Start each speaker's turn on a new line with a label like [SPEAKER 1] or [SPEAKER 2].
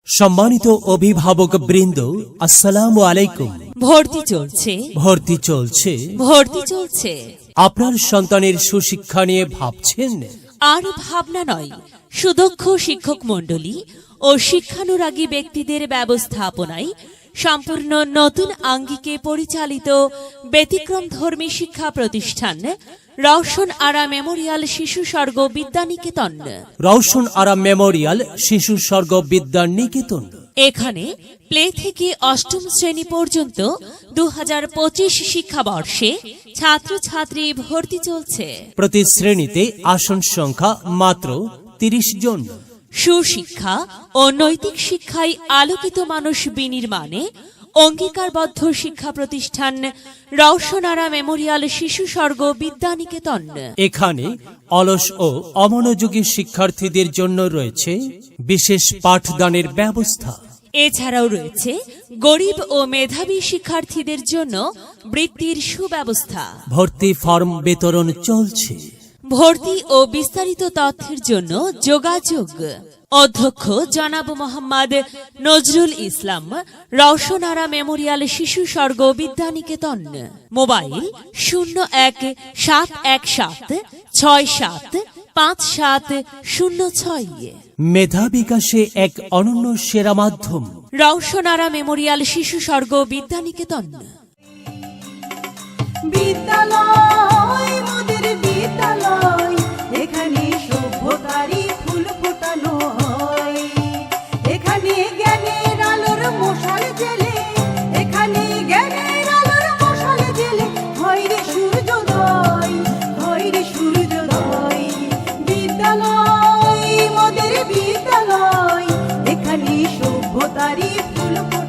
[SPEAKER 1] সম্মানিত অভিভাবক বৃন্দ, আসসালামু আলাইকুম।
[SPEAKER 2] ভর্তি চলছে,
[SPEAKER 1] ভর্তি চলছে,
[SPEAKER 2] ভর্তি চলছে।
[SPEAKER 1] আপনার সন্তানের সুশিক্ষা নিয়ে ভাবছেন?
[SPEAKER 2] আর ভাবনা নয়, সুদক্ষ শিক্ষক মণ্ডলী ও শিক্ষানুরাগী ব্যক্তিদের ব্যবস্থাপনায় সম্পূর্ণ নতুন আঙ্গিকে পরিচালিত ব্যতিক্রমধর্মী শিক্ষা প্রতিষ্ঠান রওশন আরা মেমোরিয়াল শিশু স্বর্গ বিদ্যানিকেতন।
[SPEAKER 1] রওশন আরা মেমোরিয়াল শিশু স্বর্গ বিদ্যানিকেতন।
[SPEAKER 2] এখানে প্লে থেকে অষ্টম শ্রেণী পর্যন্ত 2025 শিক্ষাবর্ষে ছাত্রছাত্রী ভর্তি চলছে।
[SPEAKER 1] প্রতি শ্রেণীতে আসন সংখ্যা মাত্র 30 জন।
[SPEAKER 2] সুশিক্ষা ও নৈতিক শিক্ষায় আলোকিত মানুষ বিনির্মাণে অঙ্গীকারবদ্ধ শিক্ষা প্রতিষ্ঠান রওশন আরা মেমোরিয়াল শিশু স্বর্গ বিদ্যানিকেতন।
[SPEAKER 1] এখানে অলস ও অমনোযোগী শিক্ষার্থীদের জন্য রয়েছে বিশেষ পাঠদানের ব্যবস্থা।
[SPEAKER 2] এছাড়াও রয়েছে গরিব ও মেধাবী শিক্ষার্থীদের জন্য বৃত্তির সুব্যবস্থা।
[SPEAKER 1] ভর্তি ফর্ম বিতরণ চলছে।
[SPEAKER 2] ভর্তি ও বিস্তারিত তথ্যের জন্য যোগাযোগ। অধ্যক্ষ জনাব মোহাম্মদ নজরুল ইসলাম, রওশন আরা মেমোরিয়াল শিশু স্বর্গ বিদ্যানিকেতন। মোবাইল 017167675706।
[SPEAKER 1] মেধা বিকাশে এক অনন্য সেরা মাধ্যম।
[SPEAKER 2] রওশন আরা মেমোরিয়াল শিশু স্বর্গ বিদ্যানিকেতন।
[SPEAKER 3] বিদ্যালয় মোদের বিদ্যালয়, এখানে সভ্যতারই ফুল ফোটানো হয়। এখানে জ্ঞানের আলোর মশাল জেলে, এখানে জ্ঞানের আলোর মশাল জেলে হয় রে সূর্যোদয়, হয় রে সূর্যোদয়। বিদ্যালয় মোদের বিদ্যালয়, এখানে সভ্যতারই ফুল ফোটানো